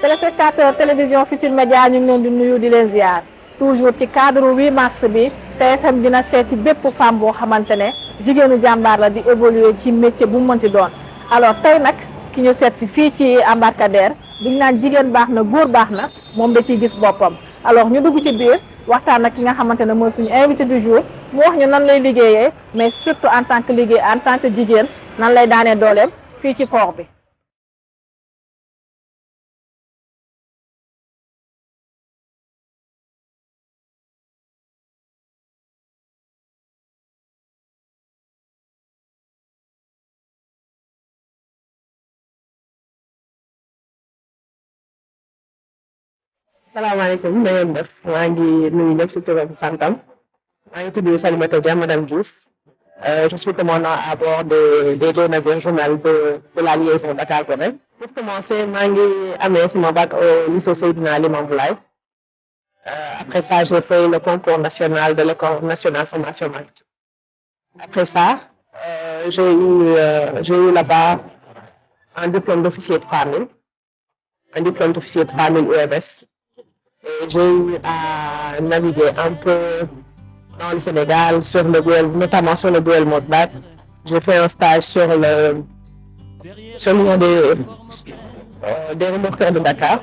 téléspectateur télévision Futurs Médias ñu ngi leen di nuyu di leen ziar toujours ci cadre 8 mars bi TFM dina seeti bépp femme boo xamante ne jigéenu jàmbaar la di évoluer ci métier bu mu mënti doon. alors tey nag ki ñu seet si fii ci embarcadère diñ naan jigéen baax na góor baax na moom da ciy gis boppam alors ñu dugg ci biir waxtaan ak ki nga xamante ne mooy suñu invité du jour mu wax ñu nan lay liggéeyee mais surtout en tant que jigéen nan lay daanee dooleem fii ci port bi. salaamaaleykum na ngeen def maa ngi nuyu ñëpp si turam santam maa ngi tudd Salimata Dia madame Diouf je suis commandant à bord des deux navires journal de la liaison Dakar-Gorée. Pour commencer maa ngi amee sama bac au lycée Seydina Limamou Laye. Après ça j'ai fait le concours national de l'école nationale formation maritime. Après ça j'ai eu là-bas un diplôme d'officier de famille, UMS. Et j'ai eu à naviguer un peu dans le Sénégal, sur le duel, notamment sur le duel Motbat. J'ai fait un stage sur l'union des remorqueurs de Dakar.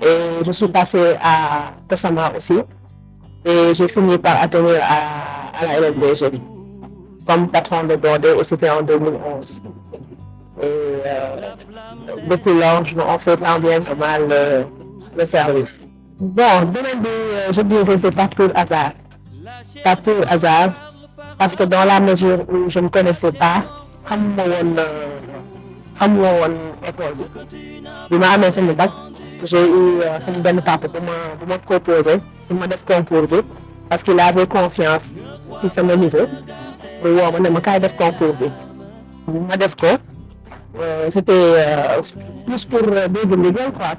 Et je suis passé à Tessama aussi. Et j'ai fini par atterrir à la LNDG comme patron de bordée, et c'était en 2011. Et depuis lors, on fait tant bien que mal le service. Bon, domaine je dirais c'est pas pur hasard. Pas pur hasard, parce que dans la mesure où je ne connaissais pas, xamuma woon école bi ma amee sama bac, j'ai eu sama benn papa bu ma proposé pour ma def concours bi parce qu'il avait confiance ci sama niveau mu woo ma ne ma kaay def concours bi ma def ko. C'était plus pour dégg ndigal quoi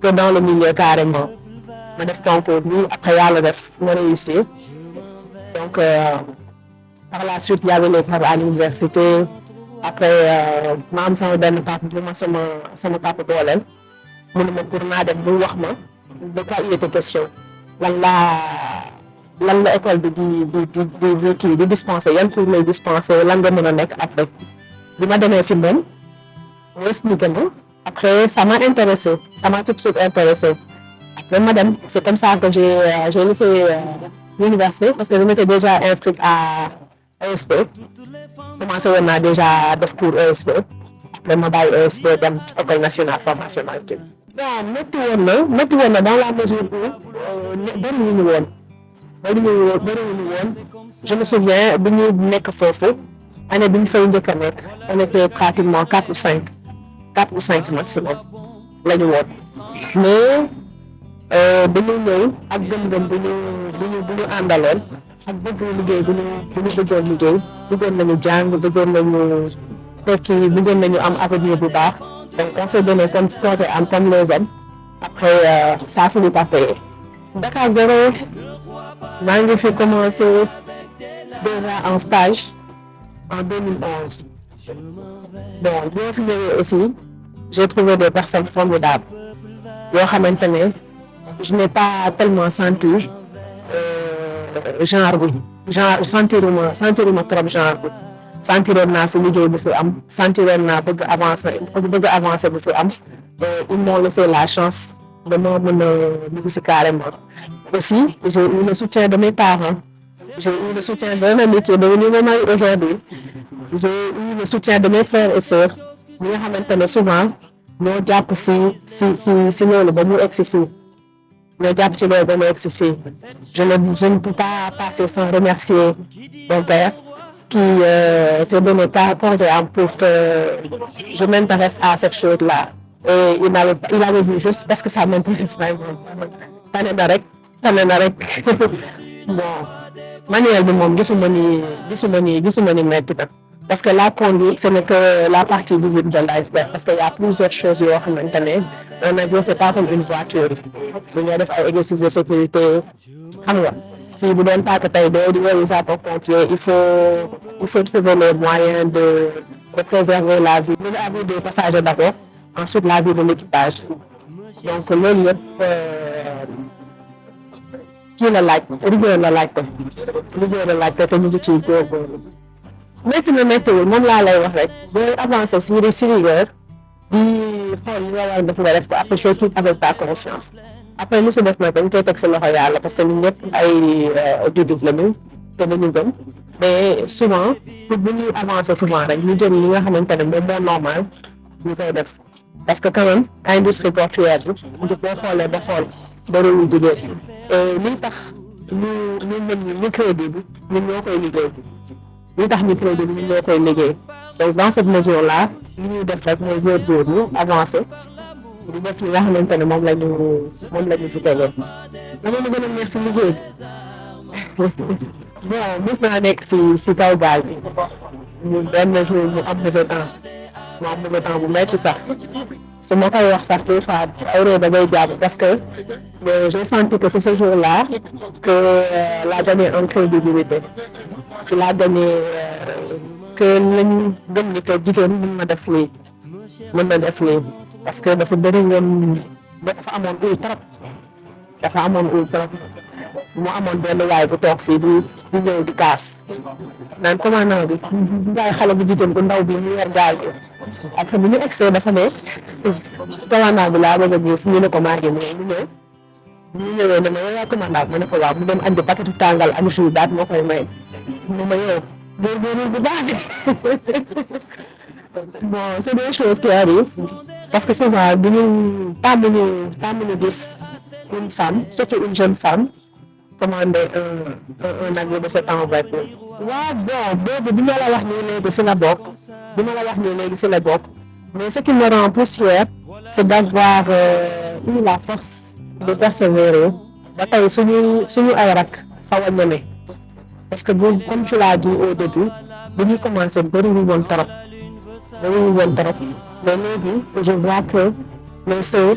que dans le milieu carrément. Ma def concours bi après yàlla def ma réussir. Donc par la suite il y avait les cours à l'université. Après ma am sama benn papa bu ma sama papa dooleel mu ne ma pour naa dem bu wax ma de quoi il était question lan la école bi di dispenser yan cours lay dispenser lan nga mën a nekk après. bi ma demee si moom mu expliqué ma après ça m'a intéressé, ça m'a tout de suite intéressé. Après ma dem, c'est comme ça que j'ai laissé l'université parce que je m'étais déjà inscrite à ESP. Commencé woon naa déjà def cours ESP. Après ma bàyyi ESP dem école nationale formation maritime. Bon métti woon na dans la mesure où bëriwuñu woon. Je me souviens bi ñu nekk foofu. Année bi ñu fay njëkk a nekk on était pratiquement 4 ou 5 maximum la ñu woon mais dañu ñëw ak gëm-gëm bu ñu àndaloon ak bëgg liggéey bu ñu bëggoon liggéey bëggoon nañu jàng bëggoon nañu tekki bëggoon nañu am avenir bu baax donc on s'est donné comme les hommes après ça a fini par payer. Dakar-Gorée maa ngi fi commencé déjà en stage en 2011. Bon, bien fini aussi, j'ai trouvé des personnes formidables. Yoo xamante ne je n'ai pas tellement senti sentiruma trop genre bi. Sentiroon naa fi liggéey bu fi am, sentiroon naa bëgg avancer bu fi am. Ils m'ont laissé la chance de ma mën a dugg si carrément. Aussi, j'ai eu le soutien de mes parents. J'ai eu le soutien d'un ami qui est devenu mon mari aujourd'hui. J'ai eu le soutien de mes frères et sœurs. ñi nga xamante ne souvent ñoo jàpp si loolu ba mu egsi fii. ñoo jàpp ci loolu ba mu egsi fii. Je ne peux pas passer sans remercier mon père qui s'est donné corps et âme pour que je m'intéresse à cette chose-là. Et il avait vu juste parce que ça m'intéresse vraiment. Tane na rek bon. Manuel bi moom gisuma ni metti na parce que la conduite ce n'est que la partie visible de l'iceberg parce que y a plusieurs choses yoo xamante ne un avion c'est pas comme une voiture bu ngay def ay exercices de sécurité xam nga si bu doon tàkk tey doo di woowu sapeurs-pompiers il faut trouver les moyens de préserver la vie des passagers d'abord ensuite la vie de l'équipage donc loolu yëpp kii la laaj rigueur la laajte te ñu ngi ciy góorgóorlu métti na méttiwul moom laa lay wax rek booy avancer si rigueur di xool li nga war a def nga def ko après chose tout avec ta conscience après li si des nag dañ koy teg si loxo yàlla parce que ñun ñëpp ay jullit lañu te dañu gëm mais souvent pour bu ñuy avancer souvent rek ñu jël li nga xamante ne moom moo normal ñu koy def parce que quand même industrie portuaire bi boo xoolee ba xool bariwul jigéen lii tax ñu mën ñu crédit bi ñun ñoo koy liggéey lii tax ñu crédit bi ñun ñoo koy liggéey donc dans cette mesure là li ñuy def rek mooy góorgóorlu avancer di def li nga xamante ne moom la ñu fi tegee dama la gën a neex si liggéey bon mos naa nekk si kaw gaal bi ñu benn jour mu am mauvais temps bu metti sax su ma koy wax sax des fois ay réew da ngay jàpp parce que j'ai senti que c'est ce jour-là que laa gagné en crédibilité ci laa gagné que lañ gëm ni que jigéen mën na def lii parce que dafa bëri woon dafa amoon ul trop mu amoon benn waay bu toog fii di ñëw di kaas naan commandant bi ngaay xale bu jigéen bu ndaw bi mu yor gaal bi après bu ñu egsee dafa ne commandant bi laa bëgg a gis ñu ne ko maa ngi ñëw ñu ñëwee ne ma yow yaa commandant bi ma ne ko waaw mu dem andi paquetu tàngal ak jus daat moo koy may mu ma yow góorgóorlu bu baax bon c'est des choses qui arrivent parce que souvent duñu tàmmuñu gis une femme surtout une jeune femme commander un avion de cette envergure. waaw bon boobu dina la wax nii léegi si la bokk mais ce qui me rend plus fière c'est d'avoir eu la force de persévérer ba tey suñu ay rak xaw a ñeme parce que comme tu l'as dit au début bu ñuy commencer bëriwul woon trop mais léegi je vois que les sœurs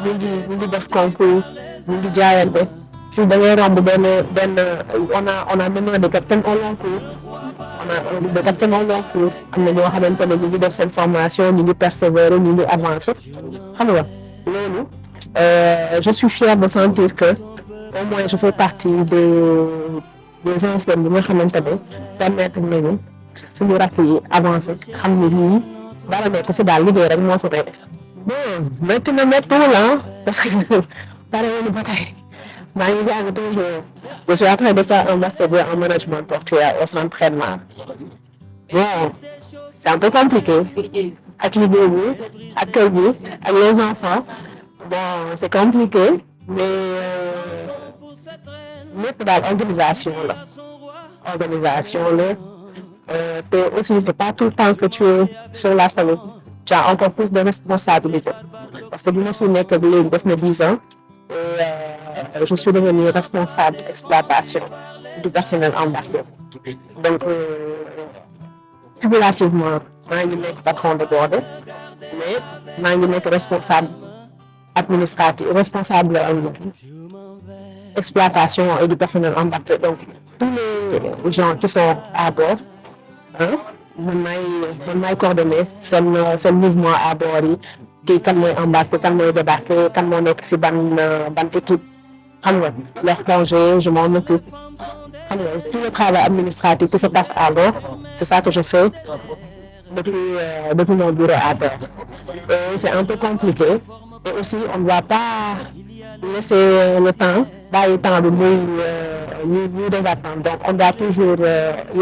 ñu ngi def concours ñu ngi jaayante fii da ngay romb benn on a maintenant des capitaines au long cours am na ñoo xamante ne ñu ngi def seen formation ñu ngi persévérer ñu ngi avancer xam nga loolu je suis fière de sentir que au moins je fais partie des anciennes bi nga xamante ne permettre nañu suñu rakk yi avancer xam ni lii dara nekk si daal liggéey rek moo fi nekk. bon métti na méttiwul parce que pare woonu ba tey maa ngi jàng toujours je suis en train de faire un master en management portuaire au centre Redmar bon c'est un peu compliqué ak liggéey bi ak kër gi ak les enfants bon c'est compliqué mais lépp daal organisation la te aussi c'est pas tout le temps que tu es sur la famille tu as encore plus de responsabilité parce que bi ma fi nekk léegi def na 10 ans et je suis devenue responsable d'exploitation du personnel embarqué donc cumulativement maa ngi nekk patron de bord mais maa ngi nekk responsable administratif responsable exploitation et du personnel embarqué donc tous les gens qui sont à bord man maay coordonner seen mouvement à bord yi kii kan mooy embarqué kan mooy débarqué kan moo nekk si ban équipe xam nga leur congé je m'en occupe xam nga tout le travail administratif qui se passe à bord c'est ça que je fais depuis mon bureau à terre et c'est un peu compliqué et aussi on ne doit pas laisser le temps bàyyi temps bi muy désattendre donc on doit toujours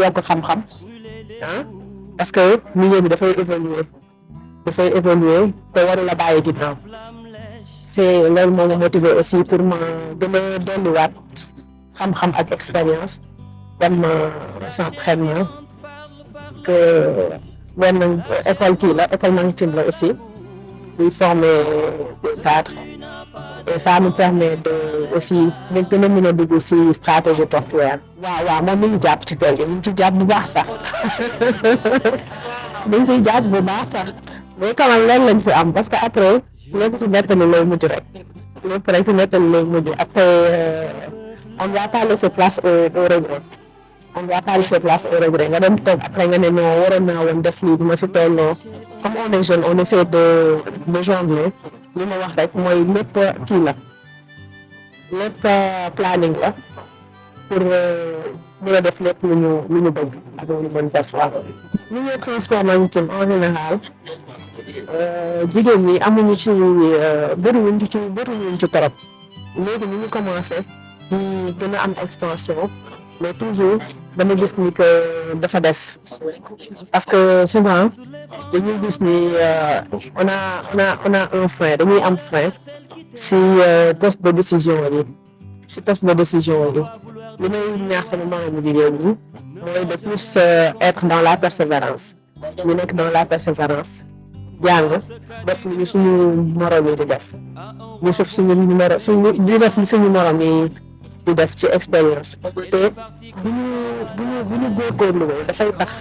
yokk xam-xam parce que milieu bi dafay évoluer te waru la bàyyi ginnaaw c'est loolu moo ma motivé aussi pour ma gën a dolliwaat xam-xam ak expérience dem s'entraînement que benn école maritime la aussi buy former des cadres et ça nous permet de aussi ñu gën a mën a dugg si stratégie portuaire. waaw moom mi ngi jàpp ci kër gi mi ngi ci jàpp bu baax sax mi ngi siy jàpp bu baax sax mais quand même leen lañ fi am parce que après lépp si nettali lay mujj rek lépp rek si nettali lay mujj après on ne va pas laisser place au regret on va pas laisser place au regret nga dem toog après nga ne non waroon naa woon def lii bi ma si tolloo comme on est jeune on essaie de jongler li ma wax rek mooy lépp kii la lépp planning la pour mën a def lépp lu ñu bëgg ak lu ñu mën def waaw. milieu transport maritime en général jigéen ñi amuñu ci bëriwuñ ci torop léegi ñu ngi commencé di gën a am expansion mais toujours dama gis ni que dafa des parce que souvent dañuy gis ni on a un frein dañuy am frein si poste de décision yi li may ñaax sama moromu jigéen ñi mooy de plus être dans la persévérance ñu nekk dans la persévérance jàng def li suñu morom yi di def ñu def di def li suñu morom yi di def ci expérience te bu ñu góorgóorlu dafay tax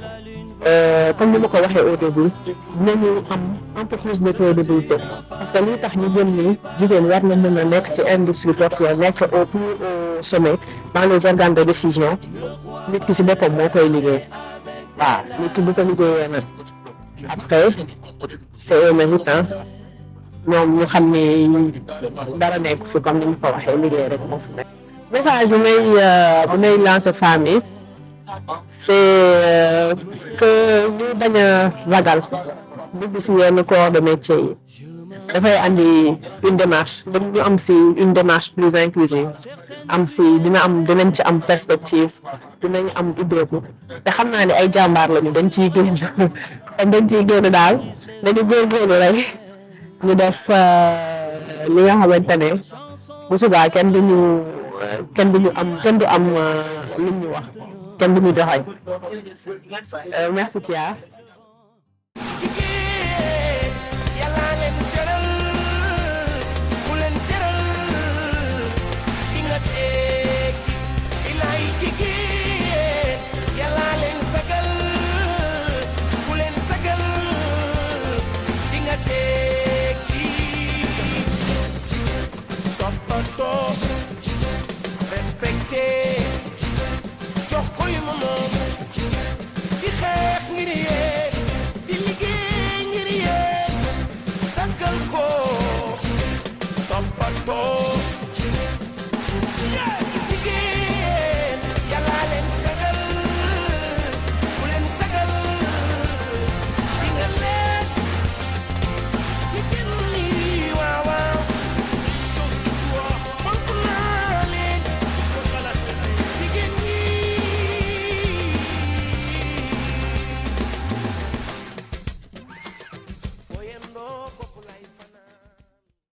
comme ni ma ko waxee au début dinañu am un peu plus de crédibilité parce que lii tax ñu gën ni jigéen war na mën a nekk ci industrie portuaire nekk au plus au sommet dans les organes de décision nit ki si boppam moo koy liggéey waaw nit ki bu ko liggéeyee nag après c'est un méritant ñoom ñu xam ni dara nekk fi comme ni ma ko waxee liggéey rek moo fi nekk. message bu may lancer femme yi c'est que ñu bañ a ragal dugg si yenn corps de métier yi dafay andi une démarche dañu am si une démarche plus inclusive dinañ ci am perspective dinañ am ubbeeku te xam naa ne ay jàmbaar lañu dañ ciy génn daal dañu góorgóorlu rek ñu def li nga xamante ne bu subaa kenn du am lu ñu wax kenn du ñu doxañ merci Kia. jox ko li ma moom di xeex ngir